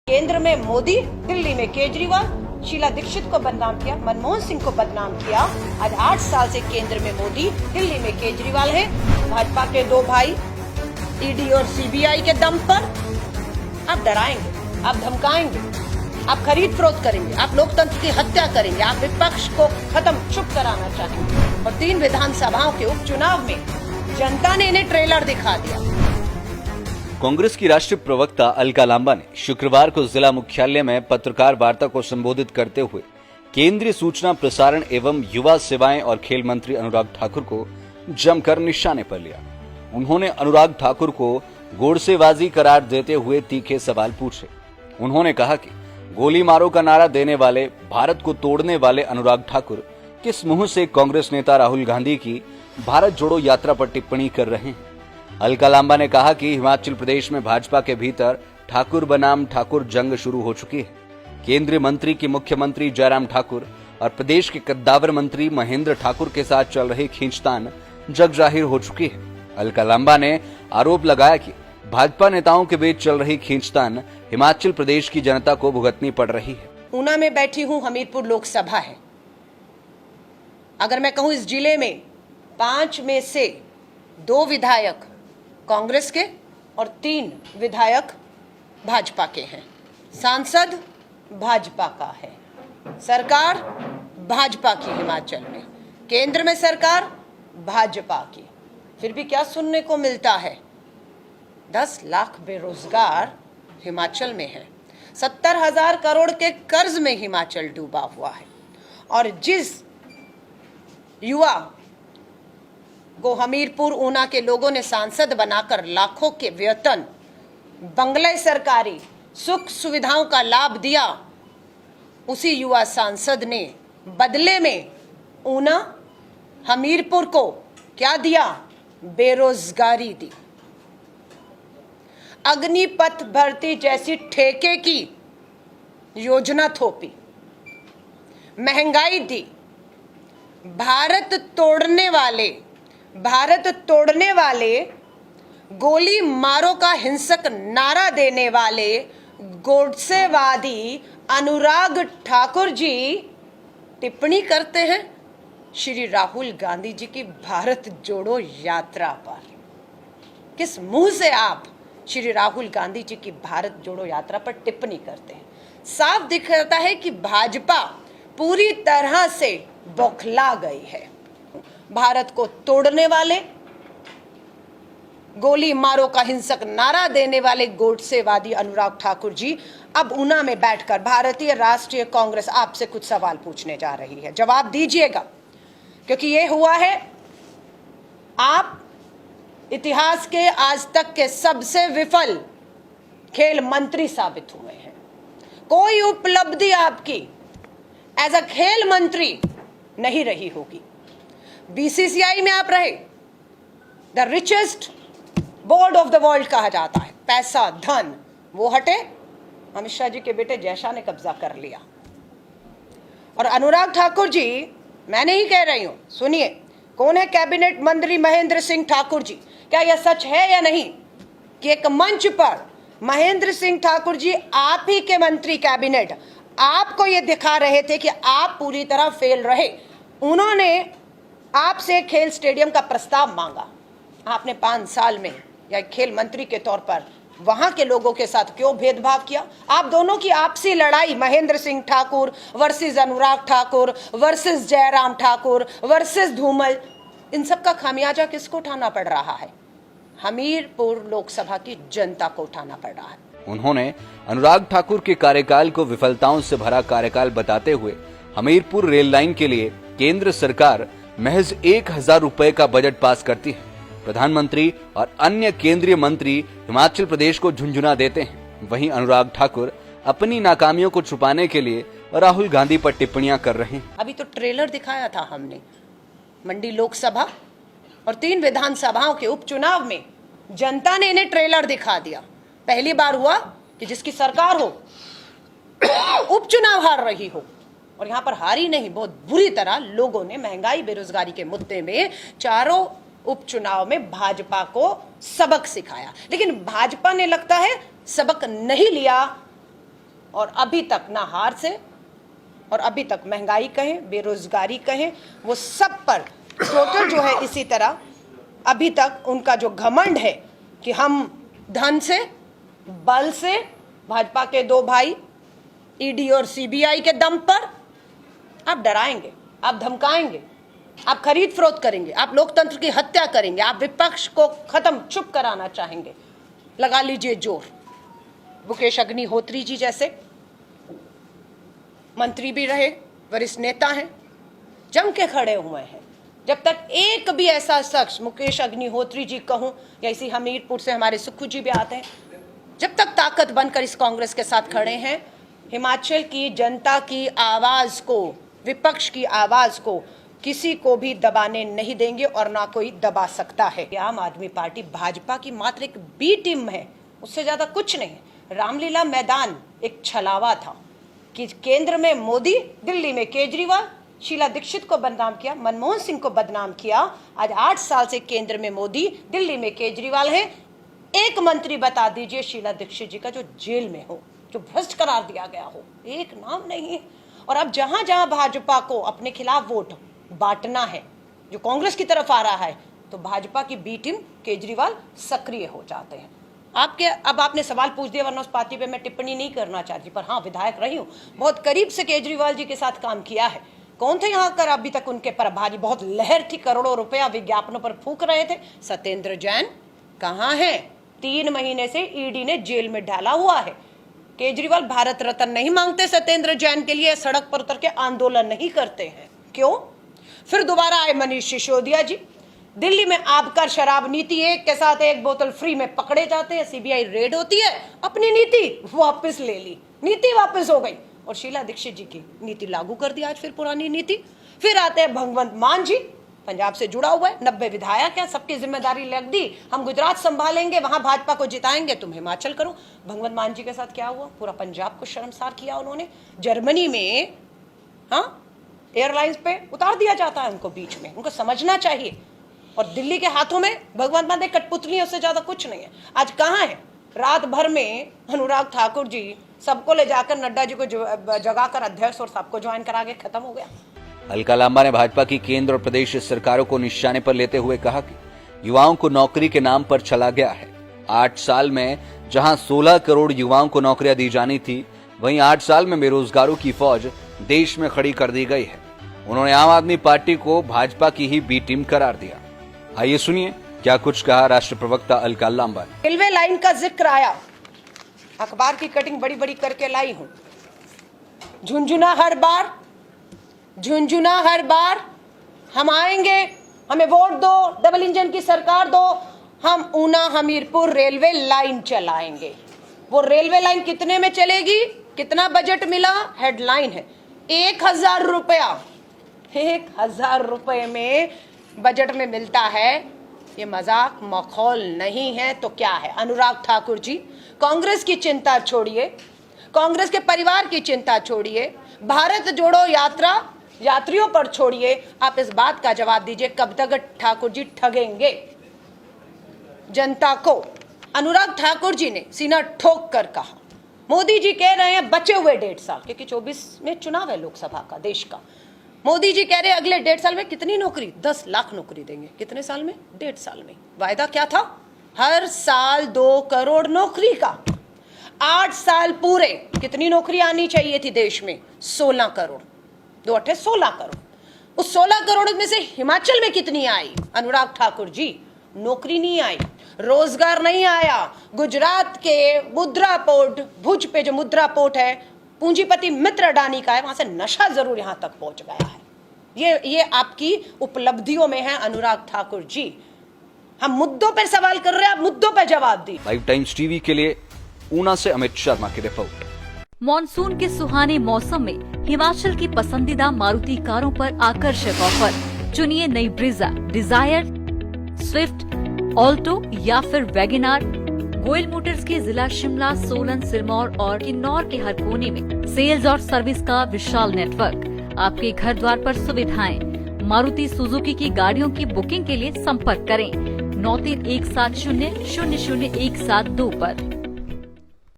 केंद्र में मोदी, दिल्ली में केजरीवाल, शीला दीक्षित को बदनाम किया, मनमोहन सिंह को बदनाम किया। आज 8 साल से केंद्र में मोदी, दिल्ली में केजरीवाल है। भाजपा के 2 भाई ईडी और सीबीआई के दम पर आप डराएंगे, आप धमकाएंगे, आप खरीद फरोख्त करेंगे, आप लोकतंत्र की हत्या करेंगे, आप विपक्ष को खत्म चुप कराना चाहेंगे। और 3 विधानसभाओं के उपचुनाव में जनता ने इन्हें ट्रेलर दिखा दिया। कांग्रेस की राष्ट्रीय प्रवक्ता अलका लांबा ने शुक्रवार को जिला मुख्यालय में पत्रकार वार्ता को संबोधित करते हुए केंद्रीय सूचना प्रसारण एवं युवा सेवाएं और खेल मंत्री अनुराग ठाकुर को जमकर निशाने पर लिया। उन्होंने अनुराग ठाकुर को गोडसेबाजी करार देते हुए तीखे सवाल पूछे। उन्होंने कहा कि गोली मारो का नारा देने वाले, भारत को तोड़ने वाले अनुराग ठाकुर किस मुंह से कांग्रेस नेता राहुल गांधी की भारत जोड़ो यात्रा पर टिप्पणी कर रहे हैं। अलका लांबा ने कहा कि हिमाचल प्रदेश में भाजपा के भीतर ठाकुर बनाम ठाकुर जंग शुरू हो चुकी है। केंद्रीय मंत्री की मुख्यमंत्री जयराम ठाकुर और प्रदेश के कद्दावर मंत्री महेंद्र ठाकुर के साथ चल रही खींचतान जग जाहिर हो चुकी है। अलका लांबा ने आरोप लगाया कि भाजपा नेताओं के बीच चल रही खींचतान हिमाचल प्रदेश की जनता को भुगतनी पड़ रही है। ऊना में बैठी हूं, हमीरपुर लोकसभा है। अगर मैं कहूं इस जिले में 5 में से 2 विधायक कांग्रेस के और 3 विधायक भाजपा के हैं। सांसद भाजपा का है, सरकार भाजपा की हिमाचल में, केंद्र में सरकार भाजपा की। फिर भी क्या सुनने को मिलता है? 10 लाख बेरोजगार हिमाचल में है, 70,000 करोड़ के कर्ज में हिमाचल डूबा हुआ है। और जिस युवा को हमीरपुर ऊना के लोगों ने सांसद बनाकर लाखों के वेतन, बंगले, सरकारी सुख सुविधाओं का लाभ दिया, उसी युवा सांसद ने बदले में ऊना, हमीरपुर को क्या दिया? बेरोजगारी दी, अग्निपथ भर्ती जैसी ठेके की योजना थोपी, महंगाई दी। भारत तोड़ने वाले, गोली मारो का हिंसक नारा देने वाले गोडसेवादी अनुराग ठाकुर जी टिप्पणी करते हैं श्री राहुल गांधी जी की भारत जोड़ो यात्रा पर। किस मुंह से आप श्री राहुल गांधी जी की भारत जोड़ो यात्रा पर टिप्पणी करते हैं? साफ दिखता है कि भाजपा पूरी तरह से बौखला गई है। भारत को तोड़ने वाले, गोली मारो का हिंसक नारा देने वाले गोडसेवादी अनुराग ठाकुर जी अब ऊना में बैठकर भारतीय राष्ट्रीय कांग्रेस आपसे कुछ सवाल पूछने जा रही है। जवाब दीजिएगा, क्योंकि ये हुआ है, आप इतिहास के आज तक के सबसे विफल खेल मंत्री साबित हुए हैं। कोई उपलब्धि आपकी एज अ खेल मंत्री नहीं रही होगी। बीसीसीआई में आप रहे, the richest board of the world कहा जाता है। पैसा, धन वो हटे, अमित शाह जी के बेटे जयशाह ने कब्जा कर लिया। और अनुराग ठाकुर जी, मैं नहीं कह रही हूं, सुनिए, कौन है कैबिनेट मंत्री महेंद्र सिंह ठाकुर जी? क्या यह सच है या नहीं कि एक मंच पर महेंद्र सिंह ठाकुर जी, आप ही के मंत्री कैबिनेट, आपको यह दिखा रहे थे कि आप पूरी तरह फेल रहे। उन्होंने आपसे खेल स्टेडियम का प्रस्ताव मांगा। आपने 5 साल में या खेल मंत्री के तौर पर वहां के लोगों के साथ क्यों भेदभाव किया? आप दोनों की आपसी लड़ाई, Mahendra Singh Thakur versus Anurag Thakur versus Jairam Thakur versus Dhumal, इन सब का खामियाजा किसको उठाना पड़ रहा है? हमीरपुर लोकसभा की जनता को उठाना पड़ रहा है। उन्होंने अनुराग ठाकुर के कार्यकाल को विफलताओं से भरा कार्यकाल बताते हुए हमीरपुर रेल लाइन के लिए केंद्र सरकार महज 1,000 रुपए का बजट पास करती है। प्रधानमंत्री और अन्य केंद्रीय मंत्री हिमाचल प्रदेश को झुंझुना देते हैं। वहीं अनुराग ठाकुर अपनी नाकामियों को छुपाने के लिए राहुल गांधी पर टिप्पणियां कर रहे हैं। अभी तो ट्रेलर दिखाया था हमने, मंडी लोकसभा और 3 विधानसभाओं के उपचुनाव में जनता ने इन्हें ट्रेलर दिखा दिया। पहली बार हुआ कि जिसकी सरकार हो उपचुनाव हार रही हो, और यहां पर हारी नहीं, बहुत बुरी तरह लोगों ने महंगाई, बेरोजगारी के मुद्दे में चारों उपचुनाव में भाजपा को सबक सिखाया। लेकिन भाजपा ने लगता है सबक नहीं लिया और अभी तक ना हार से और अभी तक महंगाई कहें, बेरोजगारी कहें, वो सब पर टोटल जो है इसी तरह अभी तक उनका जो घमंड है कि हम धन से, बल से, भाजपा के दो भाई ईडी और सीबीआई के दम पर आप डराएंगे, आप धमकाएंगे, आप खरीद फरोख्त करेंगे, आप लोकतंत्र की हत्या करेंगे, आप विपक्ष को खत्म चुप कराना चाहेंगे। लगा लीजिए जोर। मुकेश अग्निहोत्री जी जैसे मंत्री भी रहे, वरिष्ठ नेता हैं, जम के खड़े हुए हैं। जब तक एक भी ऐसा शख्स, मुकेश अग्निहोत्री जी कहूं या इसी हमीरपुर से हमारे सुक्खू जी भी आते हैं, जब तक ताकत बनकर इस कांग्रेस के साथ खड़े हैं, हिमाचल की जनता की आवाज को, विपक्ष की आवाज को किसी को भी दबाने नहीं देंगे और ना कोई दबा सकता है। आम आदमी पार्टी भाजपा की मात्र एक बी टीम है, उससे ज्यादा कुछ नहीं है। रामलीला मैदान एक छलावा था कि केंद्र में मोदी, दिल्ली में केजरीवाल, शीला दीक्षित को बदनाम किया, मनमोहन सिंह को बदनाम किया। आज 8 साल से केंद्र में मोदी, दिल्ली में केजरीवाल है। एक मंत्री बता दीजिए शीला दीक्षित जी का जो जेल में हो, जो भ्रष्ट करार दिया गया हो, एक नाम नहीं है। और अब जहां जहां भाजपा को अपने खिलाफ वोट बांटना है, जो कांग्रेस की तरफ आ रहा है, तो भाजपा की बी टीम केजरीवाल सक्रिय हो जाते हैं। अब आपने सवाल पूछ दिया, वरना उस पार्टी पे मैं टिप्पणी नहीं करना चाहती, पर हाँ, विधायक रही हूँ, बहुत करीब से केजरीवाल जी के साथ काम किया है। कौन थे यहाँ कर अभी तक उनके पर भारी बहुत लहर थी, करोड़ों रुपया विज्ञापनों पर फूंक रहे थे। सत्येंद्र जैन कहाँ है? 3 महीने से ईडी ने जेल में डाला हुआ है। केजरीवाल भारत रत्न नहीं मांगते सत्येंद्र जैन के लिए, सड़क पर उतर के आंदोलन नहीं करते हैं। क्यों? फिर दोबारा आए मनीष सिसोदिया जी, दिल्ली में आबकार शराब नीति, एक के साथ एक बोतल फ्री में पकड़े जाते हैं, सीबीआई रेड होती है, अपनी नीति वापस ले ली, नीति वापस हो गई और शीला दीक्षित जी की नीति लागू कर दी, आज फिर पुरानी नीति। फिर आते हैं भगवंत मान जी, पंजाब से जुड़ा हुआ है, 90 विधायक है, सबकी जिम्मेदारी लग दी, हम गुजरात संभालेंगे, वहां भाजपा को जिताएंगे, तुम हिमाचल करो। भगवंत मान जी के साथ क्या हुआ? पूरा पंजाब को शर्मसार किया उन्होंने। जर्मनी में हाँ एयरलाइंस पे उतार दिया जाता है उनको बीच में, उनको समझना चाहिए। और दिल्ली के हाथों में भगवंत मान एक कठपुतली है, उससे ज्यादा कुछ नहीं है। आज कहाँ है? रात भर में अनुराग ठाकुर जी सबको ले जाकर नड्डा जी को जगाकर अध्यक्ष और सबको ज्वाइन करा के खत्म हो गया। अलका लांबा ने भाजपा की केंद्र और प्रदेश सरकारों को निशाने पर लेते हुए कहा कि युवाओं को नौकरी के नाम पर चला गया है। 8 साल में जहां 16 करोड़ युवाओं को नौकरियां दी जानी थी, वहीं 8 साल में बेरोजगारों की फौज देश में खड़ी कर दी गई है। उन्होंने आम आदमी पार्टी को भाजपा की ही बी टीम करार दिया। आइए सुनिए क्या कुछ कहा राष्ट्र प्रवक्ता अलका लांबा ने। रेलवे लाइन का जिक्र आया, अखबार की कटिंग बड़ी बड़ी करके लाई हूं। झुंझुना हर बार हम आएंगे, हमें वोट दो, डबल इंजन की सरकार दो, हम ऊना हमीरपुर रेलवे लाइन चलाएंगे। वो रेलवे लाइन कितने में चलेगी? कितना बजट मिला? हेडलाइन है 1000 रुपया। 1000 रुपये में बजट में मिलता है। ये मजाक मखौल नहीं है तो क्या है? अनुराग ठाकुर जी, कांग्रेस की चिंता छोड़िए, कांग्रेस के परिवार की चिंता छोड़िए, भारत जोड़ो यात्रा यात्रियों पर छोड़िए, आप इस बात का जवाब दीजिए कब तक ठाकुर जी ठगेंगे जनता को? अनुराग ठाकुर जी ने सीना ठोक कर कहा, मोदी जी कह रहे हैं बचे हुए 1.5 साल, क्योंकि 24 में चुनाव है लोकसभा का देश का। मोदी जी कह रहे हैं अगले 1.5 साल में कितनी नौकरी? 10 लाख नौकरी देंगे। कितने साल में? 1.5 साल में। वायदा क्या था? हर साल 2 करोड़ नौकरी का। 8 साल पूरे कितनी नौकरी आनी चाहिए थी देश में? 16 करोड़। 2 8 16 करोड़। उस 16 करोड़ में से हिमाचल में कितनी आई? अनुराग ठाकुर जी, नौकरी नहीं आई, रोजगार नहीं आया। गुजरात के मुद्रा पोर्ट, भुज पे जो मुद्रा पोर्ट है, पूंजीपति मित्र अडानी का है, वहां से नशा जरूर यहां तक पहुंच गया है। ये आपकी उपलब्धियों में है अनुराग ठाकुर जी। हम मुद्दों पर सवाल कर रहे हैं, आप मुद्दों पर जवाब दी। लाइव टाइम्स टीवी के लिए ऊना से अमित शर्मा की रिपोर्ट। मॉनसून के सुहाने मौसम में हिमाचल की पसंदीदा मारुति कारों पर आकर्षक ऑफर। चुनिए नई ब्रीजा, डिजायर, स्विफ्ट, ऑल्टो या फिर वैगनार। गोयल मोटर्स के जिला शिमला, सोलन, सिरमौर और किन्नौर के हर कोने में सेल्स और सर्विस का विशाल नेटवर्क। आपके घर द्वार पर सुविधाएं। मारुति सुजुकी की गाड़ियों की बुकिंग के लिए संपर्क करें 9317000172 पर।